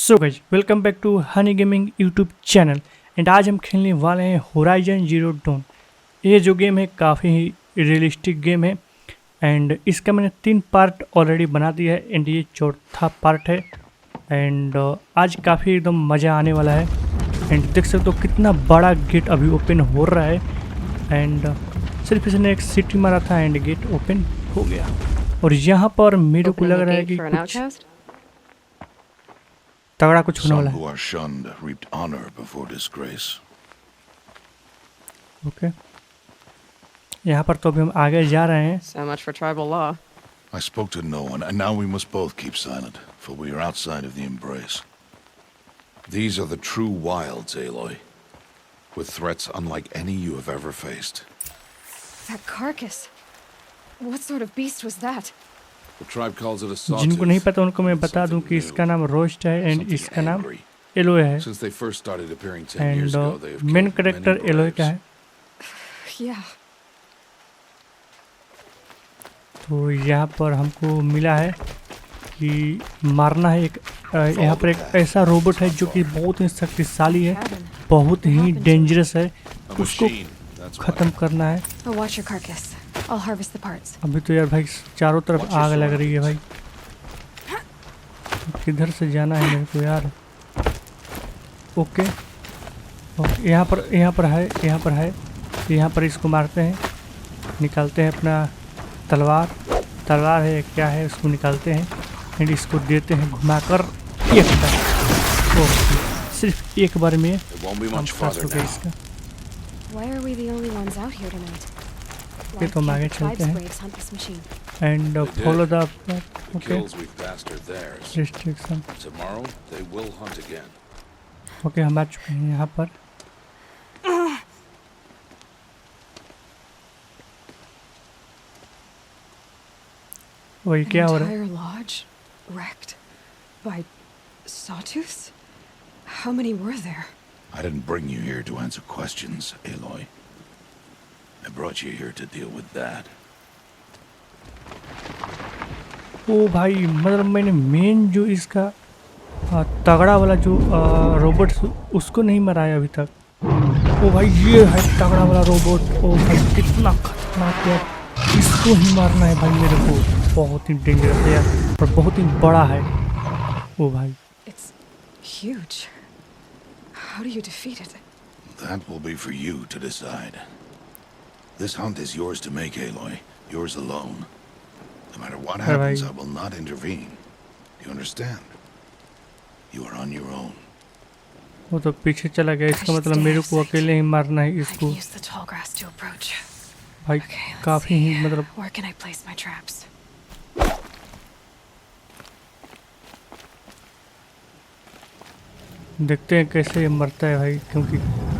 So guys welcome back to Honey Gaming YouTube channel and आज हम खेलने वाले हैं होराइजन जीरो डॉन। ये जो गेम है काफ़ी ही रियलिस्टिक गेम है एंड इसका मैंने 3 पार्ट ऑलरेडी बना दिया है एंड ये चौथा पार्ट है। एंड आज काफ़ी एकदम मज़ा आने वाला है एंड देख सकते हो कितना बड़ा गेट अभी ओपन हो रहा है एंड सिर्फ इसने एक सीटी मारा था एंड गेट ओपन हो गया। और यहाँ पर मेरे को लग रहा है कि कुछ तगड़ा कुछ होने वाला है। ओके यहाँ पर तो अभी हम आगे जा रहे हैं। So much for tribal law. I spoke to no one, and now we must both keep silent, for we are outside of the embrace. These are the true wilds, Aloy, with threats unlike any you have ever faced. That carcass. What sort of beast was that? The tribe calls it a sawtooth. जिनको नहीं पता उनको मैं बता दूं कि इसका नाम रोस्ट है एंड इसका नाम एलोय है एंड मेन कैरेक्टर एलोय का है। Yeah. तो यहाँ पर हमको मिला है कि मारना है एक यहाँ पर एक ऐसा रोबोट है जो कि बहुत ही शक्तिशाली है, बहुत ही डेंजरस है, उसको ख़त्म करना है। I'll watch your carcass. I'll harvest the parts. अभी तो यार भाई चारों तरफ आग लग रही है भाई, किधर से जाना है मेरे को यार। ओके यहाँ पर है यहाँ पर इसको मारते हैं, निकालते हैं अपना तलवार है क्या है उसको निकालते हैं एंड इसको देते हैं घुमाकर एक बार। ओके सिर्फ एक बार में हम पास हो गए इसका। Why are we the only ones out here tonight? ये तो हम आगे चलते हैं and follow the okay restriction. Okay हम आ चुके हैं यहाँ पर। वही क्या हो रहा है? Entire lodge wrecked by sawtooths? How many were there? I didn't bring you here to answer questions, Aloy. I brought you here to deal with that. ओ भाई मतलब मैंने मेन जो इसका तगड़ा वाला जो रोबोट उसको नहीं मराया अभी तक। ओ भाई ये है तगड़ा वाला रोबोट। ओ भाई कितना खतरनाक है, इसको ही मारना है भाई मेरे को। बहुत ही डेंजरस है यार और बहुत ही बड़ा है। ओ भाई It's huge. How do you defeat it? That will be for you to decide. This hunt is yours to make, Aloy. Yours alone. No matter what happens, I will not intervene. Do you understand? You are on your own. वो तो पीछे चला गया, इसका मतलब मेरे को अकेले ही मारना है इसको। भाई काफी ही मतलब Where can I place my traps? देखते हैं कैसे ये मरता है भाई, क्योंकि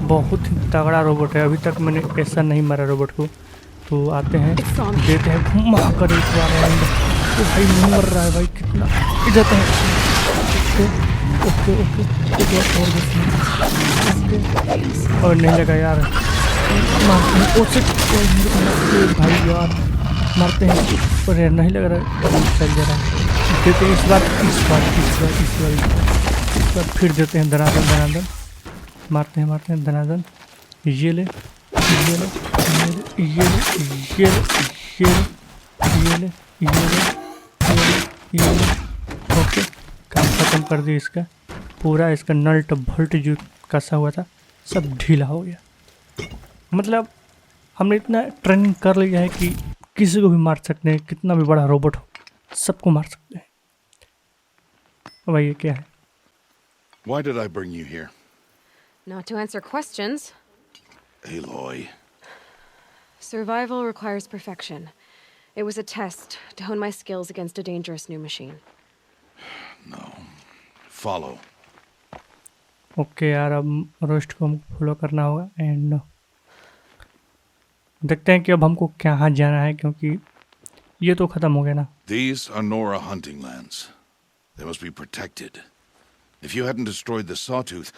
बहुत ही तगड़ा रोबोट है। अभी तक मैंने ऐसा नहीं मारा रोबोट को। तो आते हैं देते हैं घुमा कर एक बार एंड तो भाई नहीं मर रहा है भाई, कितना इधर है। ओके और नहीं लगा यार, मारते हैं भाई यार, मारते हैं और यार नहीं लग रहा है, चल जा रहा है। देते हैं इस बार फिर देते हैं धनाधन मारते हैं धनाधन। ये ले ओके काम खत्म कर दिया इसका पूरा। इसका नट भल्ट जो कसा हुआ था सब ढीला हो गया। मतलब हमने इतना ट्रेनिंग कर लिया है कि किसी को भी मार सकते हैं, कितना भी बड़ा रोबोट हो सबको मार सकते हैं। भाई ये क्या है? Why did I bring you here? Not to answer questions. Aloy. Survival requires perfection. It was a test to hone my skills against a dangerous new machine. No. Follow. Okay यार अब रोस्ट को हमको follow करना होगा and देखते हैं कि अब हमको कहाँ जाना है, क्योंकि ये तो ख़त्म हो गया ना। These are Nora hunting lands. They must be protected. If you hadn't destroyed the sawtooth,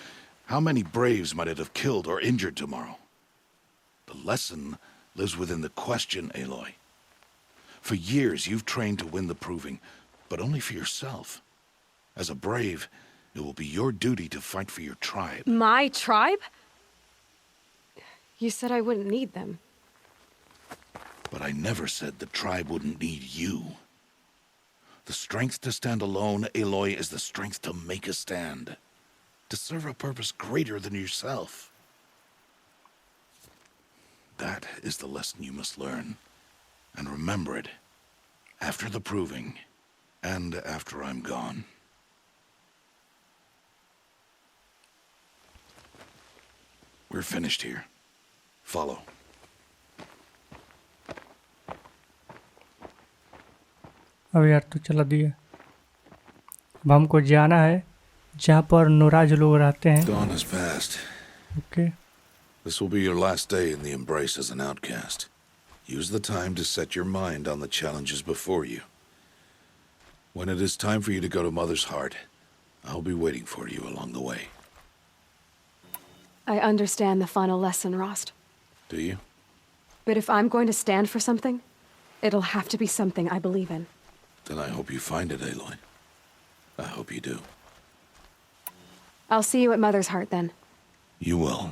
how many braves might it have killed or injured tomorrow? The lesson lives within the question, Aloy. For years you've trained to win the proving, but only for yourself. As a brave, It will be your duty to fight for your tribe. My tribe? You said I wouldn't need them. But I never said the tribe wouldn't need you. The strength to stand alone, Aloy, is the strength to make a stand. To serve a purpose greater than yourself. That is the lesson you must learn. And remember it. After the proving. And after I'm gone. We're finished here. Follow. अब यार तो चला दिया। अब हमको जाना है जहाँ पर नोराज लोग रहते हैं। Dawn has passed. Okay This will be your last day in the Embrace as an outcast. Use the time to set your mind on the challenges before you. When it is time for you to go to Mother's Heart, I'll be waiting for you along the way. I understand the final lesson, Rost. Do you? But if I'm going to stand for something, it'll have to be something I believe in. Then I hope you find it, Aloy. I hope you do. I'll see you at Mother's Heart then. You will.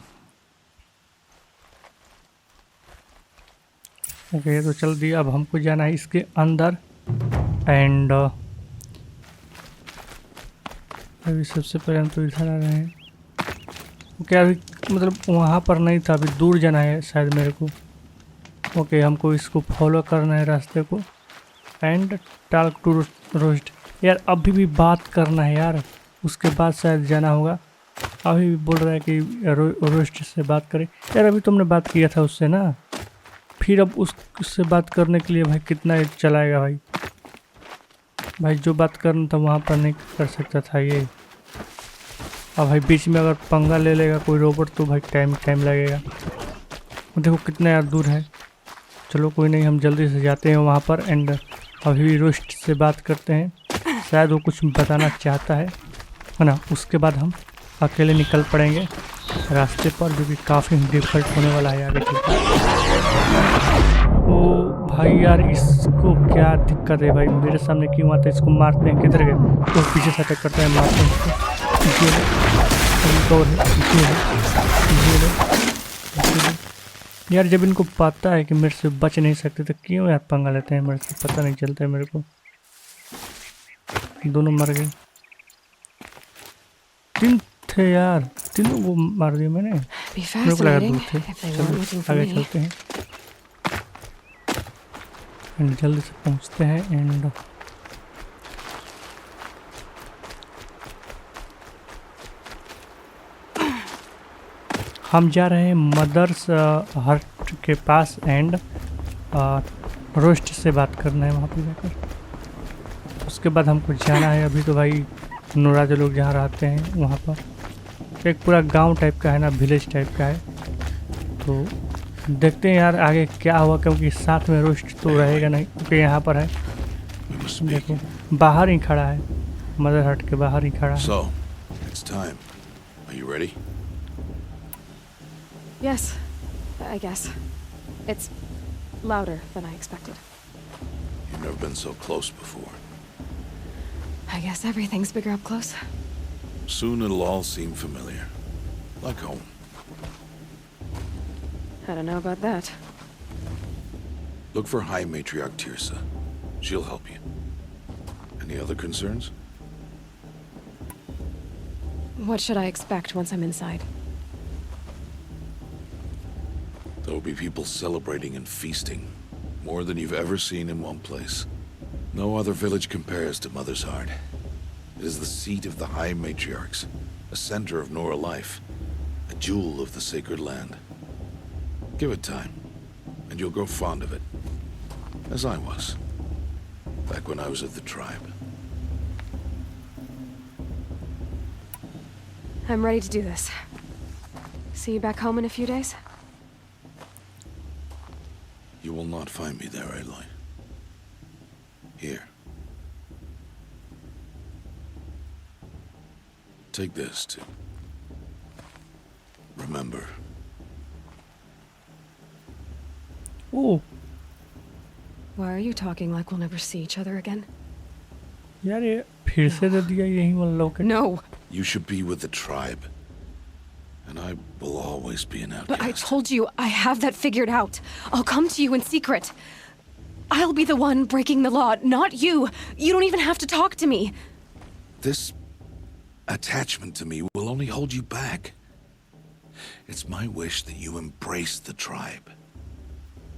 Okay तो चल दिया। अब हमको जाना है इसके अंदर and अभी सबसे पहले हम तो इधर आ रहे हैं। ओके अभी मतलब वहाँ पर नहीं था, अभी दूर जाना है शायद मेरे को। ओके हमको इसको फॉलो करना है रास्ते को एंड टॉक टू रोस्ट। यार अभी भी बात करना है यार, उसके बाद शायद जाना होगा। अभी भी बोल रहा है कि रोस्ट से बात करें। यार अभी तुमने बात किया था उससे ना, फिर अब उससे बात करने के लिए भाई कितना चलाएगा भाई। भाई जो बात करना था वहाँ पर नहीं कर सकता था ये। अब भाई बीच में अगर पंगा ले लेगा कोई रोबोट तो भाई टाइम लगेगा। देखो कितना यार दूर है। चलो कोई नहीं, हम जल्दी से जाते हैं वहाँ पर एंड अभी रोस्ट से बात करते हैं। शायद वो कुछ बताना चाहता है ना। उसके बाद हम अकेले निकल पड़ेंगे रास्ते पर, जो कि काफ़ी डिफिकल्ट होने वाला है आगे चलकर। ओ भाई यार इसको क्या दिक्कत है भाई, मेरे सामने क्यों आता है? इसको मारते हैं। किधर गए? तो पीछे से अटैक करते हैं, मारते हैं इसको। यार जब इनको पता है कि मेरे से बच नहीं सकते तो क्यों यार पंगा लेते हैं मेरे से? पता नहीं चलता है मेरे को। दोनों मर गए। 3 थे यार, तीनों वो मार दिए मैंने। मेरे को लगा 2 थे। चलो आगे चलते हैं एंड जल्दी से पहुंचते हैं एंड हम जा रहे हैं मदर्स हर्ट के पास एंड रोस्ट से बात करना है वहाँ पे जाकर। उसके बाद हमको जाना है। अभी तो भाई नोराज लोग जहाँ रहते हैं वहाँ पर एक पूरा गांव टाइप का है ना, विलेज टाइप का है। तो देखते हैं यार आगे क्या हुआ, क्योंकि साथ में रोस्ट तो रहेगा नहीं क्योंकि यहाँ पर है। देखो बाहर ही खड़ा है, मदर हट के बाहर ही खड़ा है। So, it's time. Are you ready? Yes, I guess. It's louder than I expected. You've never been so close before. I guess everything's bigger up close. Soon it'll all seem familiar. Like home. I don't know about that. Look for High Matriarch Tirsa. She'll help you. Any other concerns? What should I expect once I'm inside? There will be people celebrating and feasting. More than you've ever seen in one place. No other village compares to Mother's Heart. It is the seat of the High Matriarchs, a center of Nora life, a jewel of the sacred land. Give it time, and you'll grow fond of it. As I was, back when I was of the tribe. I'm ready to do this. See you back home in a few days? You will not find me there, Aloy. Here. Take this, too. Remember. Oh Why are you talking like we'll never see each other again? यार ये फिर से दे दिया यही वाला locket. No, You should be with the tribe. And I will always be an outcast. But I told you, I have that figured out. I'll come to you in secret. I'll be the one breaking the law, not you. You don't even have to talk to me. This attachment to me will only hold you back. It's my wish that you embrace the tribe.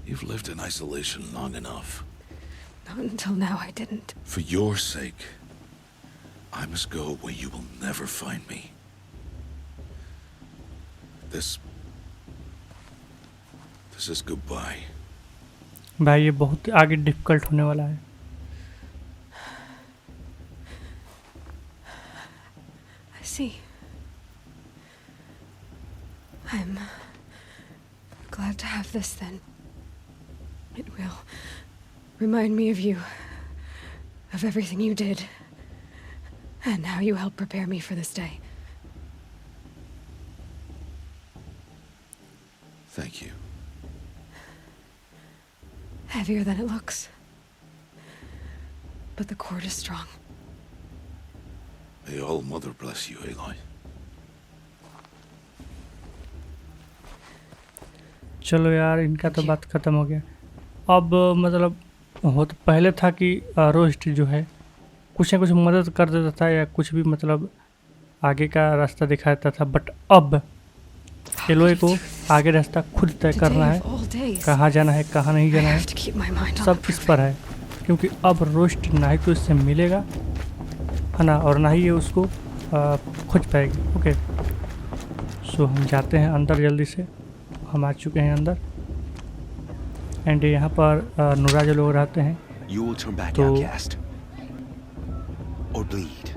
You've lived in isolation long enough. Not until now, I didn't. For your sake, I must go where you will never find me. This is goodbye. भाई ये बहुत आगे difficult होने वाला है. I see. I'm glad to have this then. It will remind me of you, of everything you did, and how you helped prepare me for this day. Thank you. Heavier than it looks. But the cord is strong. May All Mother bless you, Aloy. चलो यार, इनका तो बात ख़त्म हो गया. अब मतलब हो तो पहले था कि रोस्ट जो है कुछ ना कुछ मदद कर देता था या कुछ भी मतलब आगे का रास्ता दिखाता था, बट अब एलोय को आगे रास्ता खुद तय करना है. कहाँ जाना है कहाँ नहीं जाना है सब इस पर है, क्योंकि अब रोस्ट ना ही तो इससे मिलेगा है ना, और ना ही ये उसको खोज पाएगी. ओके, सो हम जाते हैं अंदर जल्दी से. हम आ चुके हैं अंदर एंड यहाँ पर नूरा जो लोग रहते हैं. You will turn back, तो outcast, or bleed.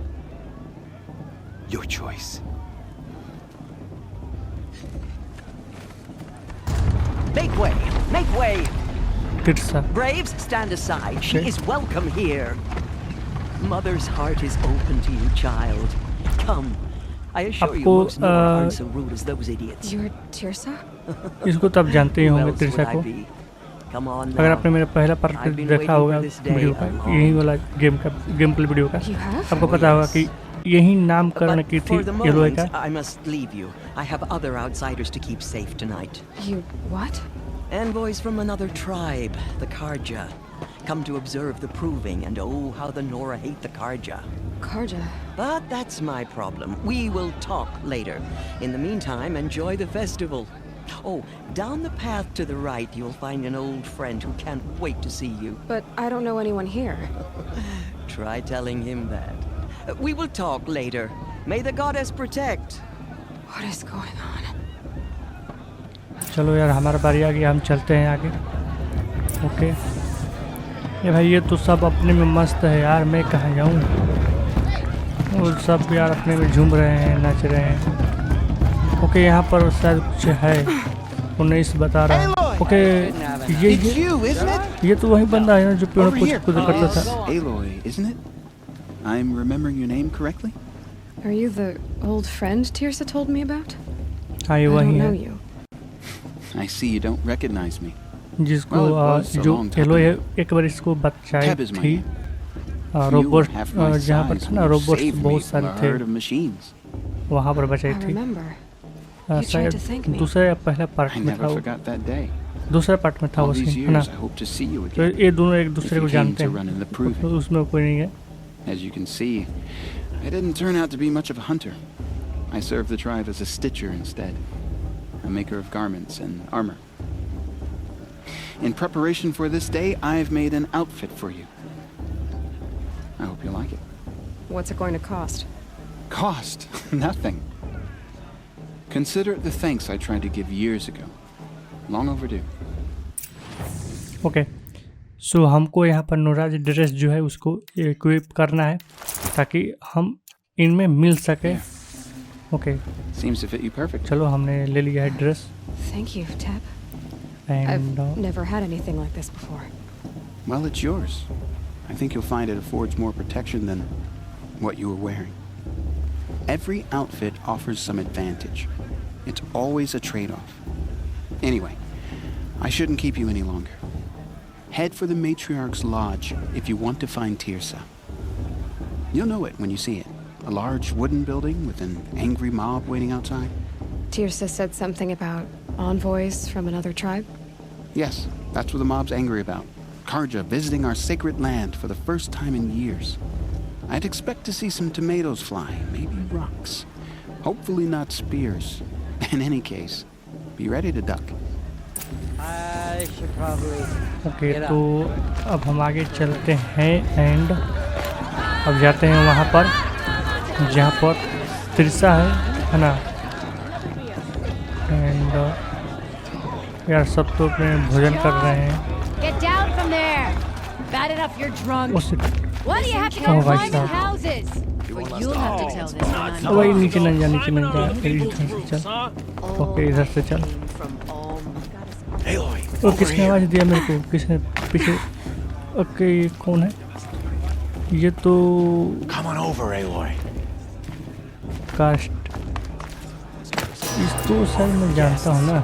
Your choice. Make way! Make way! Trisha. Braves, stand aside. She Okay. is welcome here. Mother's heart is open to you, child. Come. I assure you, आपको most Nora aren't so rude as those idiots. You're Tirsa? इसको तो आप जानते ही Who होंगे else Trisha would I को. be? Come on अगर now. आपने मेरा पहला पार्ट I've been देखा waiting होगा for this day video a का, long यही वाला गेम प्ले वीडियो का, You have? आपको पता होगा कि यही नामकरण But की थी for the एलोय moment, का. I must leave you. I have other outsiders to keep safe tonight. You what? Envoys from another tribe, the Karja. Come to observe the proving, and oh, how the Nora hate the Karja. Karja. But that's my problem. We will talk later. In the meantime, enjoy the festival. Oh, down the path to the right, you'll find an old friend who can't wait to see you. But I don't know anyone here. Try telling him that. We will talk later. May the goddess protect. What is going on? चलो यार, हमारा बारी आ गया, हम चलते हैं आगे. Okay, ये भाई ये तो सब अपने में मस्त है यार, मैं कहाँ जाऊँ. वो सब यार अपने में झूम रहे हैं, नाच रहे हैं. ओके, यहाँ पर शायद कुछ है, 19 बता रहा है. ओके, ये तो वही बंदा है ना जो पेड़ों पर कूद करता था. Aloy, isn't it? I'm remembering your name correctly? Are you the old friend Tirsa told me about? हाँ, ये I don't वही know है you. I see you don't recognize me. जिसको Well, it was a जो long time alloy ago. एक बार इसको बचाई Tab is my थी. name. Robot You were half my जहाँ पर size था when ना, you रोबोट saved me बहुत from सारे a थे, herd of machines. वहाँ पर बचाई I थी. remember. You tried to thank शायद me. दूसरे या पहला पार्ट I में था never वो, forgot that day. दूसरा पार्ट में था All वो these सीन, है ना. years, I hope to see you तो again. ये दोनों एक If दूसरे you को came जानते to run in the हैं, proving. उसमें कोई नहीं है. As you can see, I didn't turn out to be much of a hunter. I served the tribe as a stitcher instead, a maker of garments and armor. In preparation for this day, I've made an outfit for you. I hope you like it. What's it going to cost? Cost? Nothing. Consider it the thanks I tried to give years ago. Long overdue. Okay, so हमको यहाँ पर नूराज dress जो है उसको equip करना है ताकि हम इनमें मिल सके. Okay, Seems to fit you perfect. चलो हमने ले लिया है dress. Thank you, Tab. And I've never had anything like this before. Well, it's yours. I think you'll find it affords more protection than what you were wearing. Every outfit offers some advantage. It's always a trade-off. Anyway, I shouldn't keep you any longer. Head for the Matriarch's Lodge if you want to find Tirsa. You'll know it when you see it. A large wooden building with an angry mob waiting outside? Tirsa said something about envoys from another tribe. Yes, that's what the mob's angry about. Karja visiting our sacred land for the first time in years. I'd expect to see some tomatoes fly, maybe rocks. Hopefully not spears. In any case, be ready to duck. I should probably okay get तो up. अब हम आगे चलते हैं and अब जाते हैं वहाँ पर जहाँ पर तिरसा है ना। एंड यार सब तो अपने भोजन कर रहे हैं। Get down from there! Bad enough you're drunk. उस Why do you have to Oh, go my climbing God. houses? Well, you'll have to tell this when I'm वही नीचे नहीं जा इधर से चल। ओके इधर से चल। Aloy, ओ किसने आवाज़ दिया मेरे को? किसने पीछे? ओके ये कौन है? ये तो come on over, Aloy. Cast इसको शायद मैं जानता हूँ ना।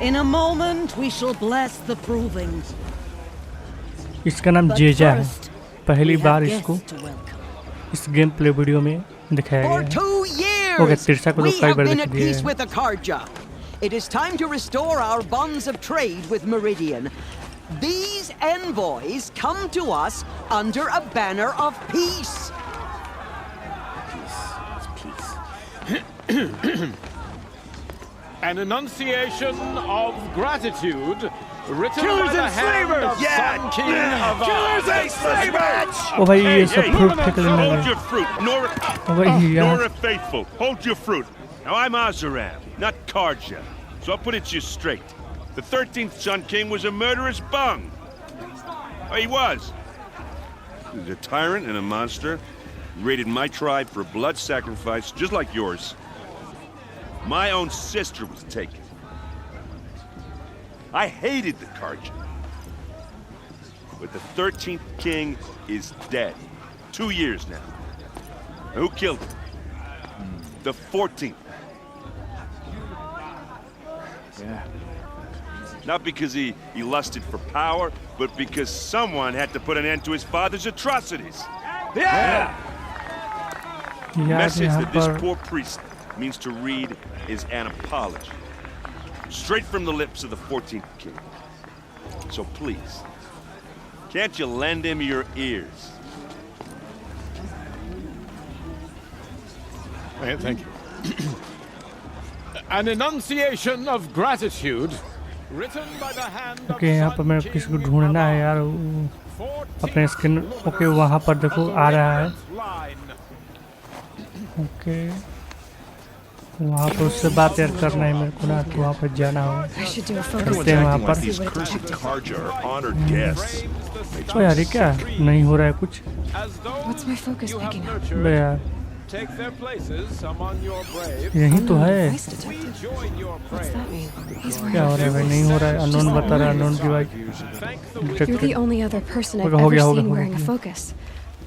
In a moment, we shall bless the proving. इसका नाम But जेजा है। first, पहली we बार have इसको guests to welcome. इस गेम प्ले वीडियो में दिखाया For गया है। 2 years, Okay, तिरसा को तो we कई have बार been दिख at दिया peace है। with the Karja. It is time to restore our bonds of trade with Meridian. These envoys come to us under a banner of peace. An enunciation of gratitude written by the hand of Sun King of ओ भाई ये सब fruit फेंक लेने Hold लगे। your fruit, Nora. ओ भाई यार Nora Faithful, hold your fruit. Now I'm Azaram, not Karja, so I'll put it to you straight. The 13th Sun King was a murderous bung. Oh, he was. He was a tyrant and a monster. He raided my tribe for blood sacrifice, just like yours. My own sister was taken. I hated the Karja. But the 13th king is dead. 2 years now. Who killed him? The 14th. Yeah. Not because he lusted for power, but because someone had to put an end to his father's atrocities. Yeah! The यार message यहाँ that this पर poor priest means to read is an apology. Straight from the lips of the 14th king. So please, can't you lend him your ears? Thank you. An enunciation of gratitude written by the hand of okay यहाँ पर मेरे को किसी को ढूंढना है यार अपने स्क्रीन। ओके वहाँ पर देखो आ रहा है। ओके वहाँ पर उससे बात यार करना है मेरे को ना, तो वहाँ पर जाना होगा। I should do a photo करते हैं वहाँ पर। These cursed Karja are honored guests. ओ यार ये क्या नहीं हो रहा है कुछ? What's my focus picking up? बे यार Take their places among your brave. यही तो है। Vice detective. Join your What's brave. that mean? He's क्या हो wearing रहा है भाई? नहीं हो रहा है। अननोन बता रहा है, unknown device You're the only other person I've होगा, हो ever गया, हो गया, seen हो wearing a गया। focus.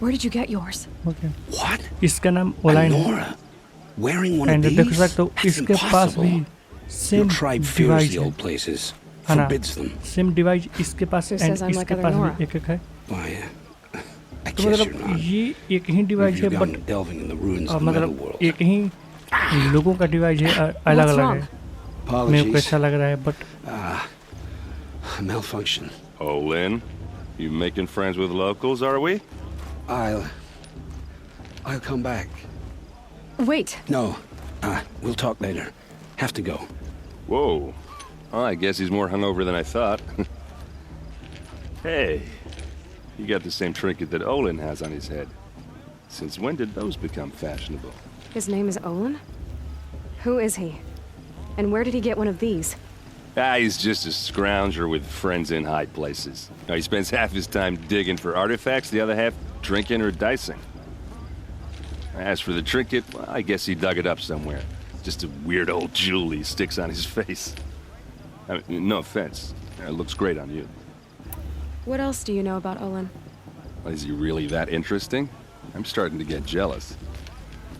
Where did you get yours? Okay What? इसका नाम ओलाइन है Nora? Wearing one of and these? देख सकते हो That's इसके पास भी impossible. Same Your tribe fears device the है old places, है ना? forbids them. सेम डिवाइस इसके पास Who and says I'm like इसके other पास Nora? भी एक एक है। Why, I तो guess you're मतलब not. ये एक ही डिवाइस है You've but gone delving in the ruins of the मतलब Netherworld. एक ही लोगों का डिवाइस है अलग अलग wrong? है। मेरे को Apologies. ऐसा लग रहा है but Malfunction. Oh, Lynn, you making friends with locals, are we? I'll come back. Wait. No, we'll talk later. Have to go. Whoa. Well, I guess he's more hungover than I thought. Hey, you got the same trinket that Olin has on his head. Since when did those become fashionable? His name is Olin? Who is he? And where did he get one of these? He's just a scrounger with friends in high places. He spends half his time digging for artifacts, the other half drinking or dicing. As for the trinket, well, I guess he dug it up somewhere. Just a weird old jewel he sticks on his face. I mean, no offense. It looks great on you. What else do you know about Olin? Is he really that interesting? I'm starting to get jealous.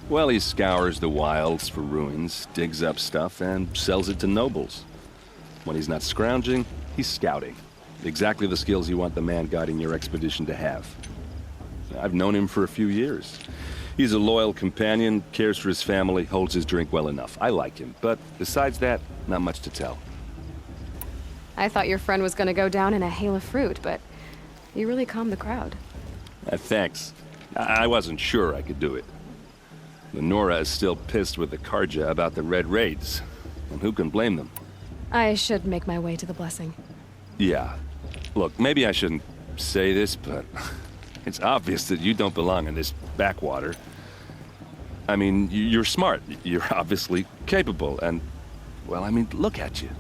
Well, he scours the wilds for ruins, digs up stuff, and sells it to nobles. When he's not scrounging, he's scouting. Exactly the skills you want the man guiding your expedition to have. I've known him for a few years. He's a loyal companion, cares for his family, holds his drink well enough. I like him, but besides that, not much to tell. I thought your friend was gonna go down in a hail of fruit, but you really calmed the crowd. Thanks. I wasn't sure I could do it. Lenora is still pissed with the Karja about the Red Raids, and who can blame them? I should make my way to the blessing. Yeah. Look, maybe I shouldn't say this, but it's obvious that you don't belong in this backwater. I mean, you're smart. You're obviously capable, and, well, I mean, look at you.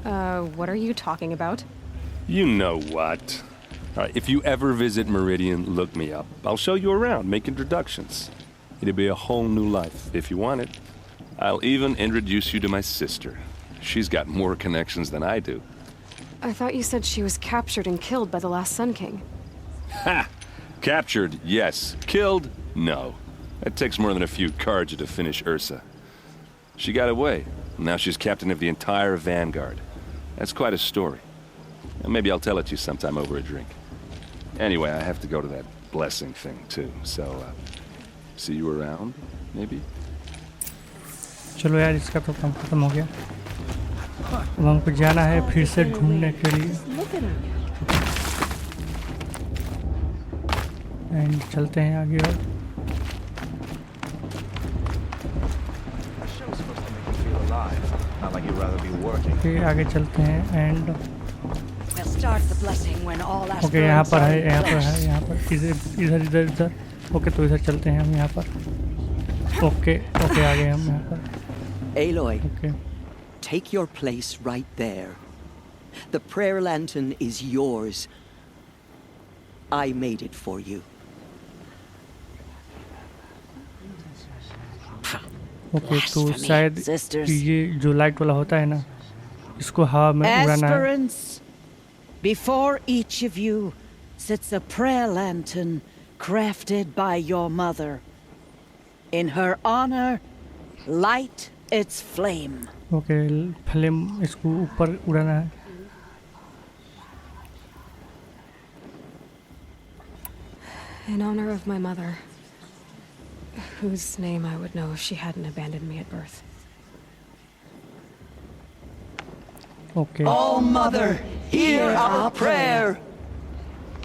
What are you talking about? You know what. All right, if you ever visit Meridian, look me up. I'll show you around, make introductions. It'll be a whole new life, if you want it. I'll even introduce you to my sister. She's got more connections than I do. I thought you said she was captured and killed by the last Sun King. Ha! Captured, yes. Killed, no. It takes more than a few Karja to finish Ursa. She got away. Now she's captain of the entire Vanguard. That's quite a story. And maybe I'll tell it to you sometime over a drink. Anyway, I have to go to that blessing thing, too. So, see you around, maybe? चलो यार इसका तो काम खत्म हो गया. अब हमको जाना है फिर से ढूंढने के लिए. एंड चलते हैं आगे और ओके आगे चलते हैं एंड ओके यहाँ पर है यहाँ पर इधर ओके तो इधर चलते हैं हम यहाँ पर. ओके आ गए हम यहाँ पर. Aloy, Okay. take your place right there. The prayer lantern is yours. I made it for you. Okay तो शायद ये जो लाइट वाला होता है ना इसको हवा में उड़ाना है. Before each of you sits a prayer lantern crafted by your mother. In her honor, light its flame. Okay flame इसको ऊपर उड़ाना है. In honor of my mother, whose name I would know if she hadn't abandoned me at birth. Okay. Oh, Mother, hear our prayer.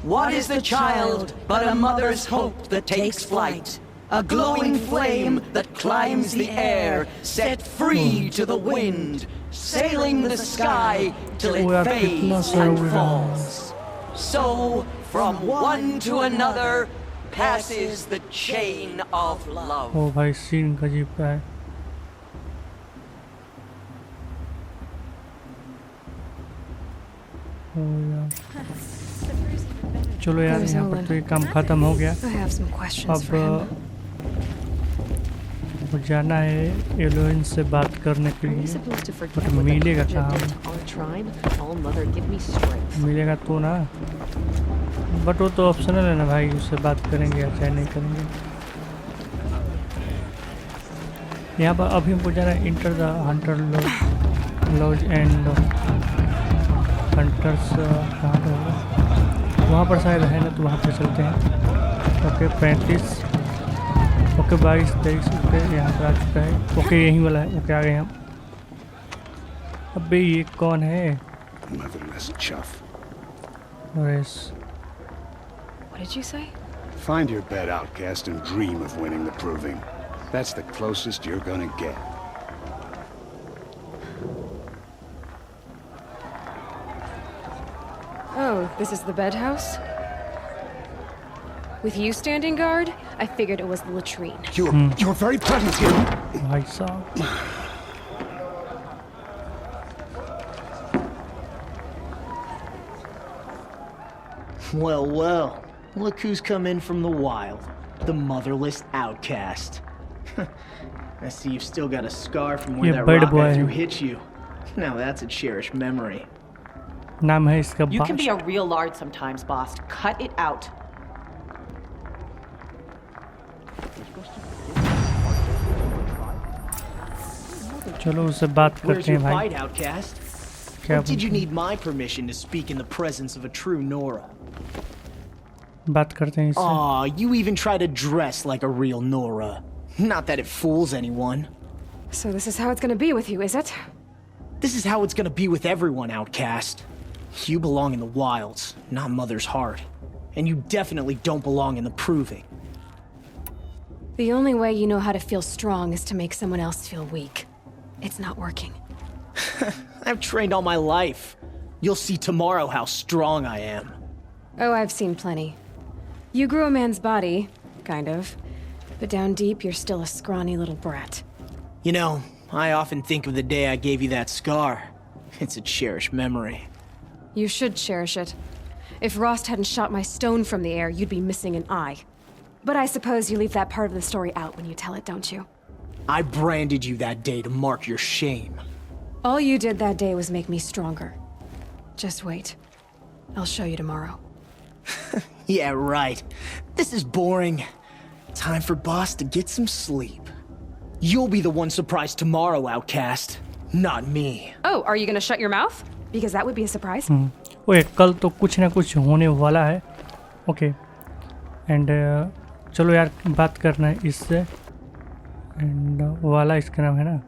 What is the child but a mother's hope that takes flight? A glowing flame that climbs the air, set free to the wind, sailing the sky till it fades and falls. So, from one to another, passes the chain of love. ओ भाई scene अजीब का है. चलो यार यहाँ पर तो ये काम खत्म हो गया. अब जाना है एलोइन से बात करने के लिए. बट मिलेगा कहाँ? मिलेगा तो ना. बट वो तो ऑप्शनल है ना भाई, उससे बात करेंगे या चाहे नहीं करेंगे. यहाँ पर अभी हमको जाना है enter the hunter lodge and hunters. कहाँ पर होगा? वहाँ पर शायद है ना, तो वहाँ पर चलते हैं. ओके 35 ओके 22 23 ओके यहाँ पर आ चुका है. ओके यहीं वाला है. ओके आ गए हम. अबे ये कौन है? What did you say? Find your bed, outcast, and dream of winning the proving. That's the closest you're gonna get. Oh, this is the bedhouse? With you standing guard, I figured it was the latrine. You're very present here. I saw. Well, look who's come in from the wild. The motherless outcast. I see you've still got a scar from when that rock I threw hit you. Now that's a cherished memory. नाम है इसका You can be a real lard sometimes, boss. Cut it out. चलो उससे बात करते हैं भाई. What did you need my permission to speak in the presence of a true Nora? बात करते हैं इससे। Aw, you even try to dress like a real Nora. Not that it fools anyone. So this is how it's gonna be with you, is it? This is how it's gonna be with everyone, outcast. You belong in the wilds, not Mother's heart. And you definitely don't belong in the proving. The only way you know how to feel strong is to make someone else feel weak. It's not working. I've trained all my life. You'll see tomorrow how strong I am. Oh, I've seen plenty. You grew a man's body, kind of. But down deep, you're still a scrawny little brat. You know, I often think of the day I gave you that scar. It's a cherished memory. You should cherish it. If Rost hadn't shot my stone from the air, you'd be missing an eye. But I suppose you leave that part of the story out when you tell it, don't you? I branded you that day to mark your shame. All you did that day was make me stronger. Just wait. I'll show you tomorrow. Yeah, right. This is boring. Time for Boss to get some sleep. You'll be the one surprised tomorrow, outcast. Not me. Oh, are you gonna shut your mouth? Because that would be a surprise. ओए कल तो कुछ ना कुछ होने वाला है। Okay and चलो यार बात करना है इससे। एंड वाला इसका नाम है ना।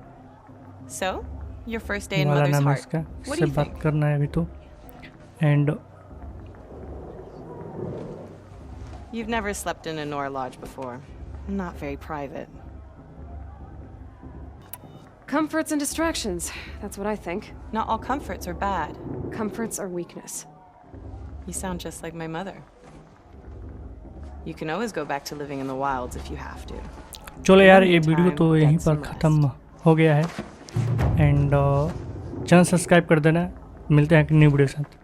So, your first day in वाला Mother's नाम है heart. इसका। What do इससे you बात think? करना है अभी तो। And You've never slept in a Nora lodge before. Not very private. Comforts and distractions. That's what I think. Not all comforts are bad. Comforts are weakness. You sound just like my mother. You can always go back to living in the wilds if you have to. चलो यार ये In the video meantime, तो यहीं get पर some ख़त्म हो गया है। एंड चैनल सब्सक्राइब कर देना। मिलते हैं एक न्यू वीडियो के साथ।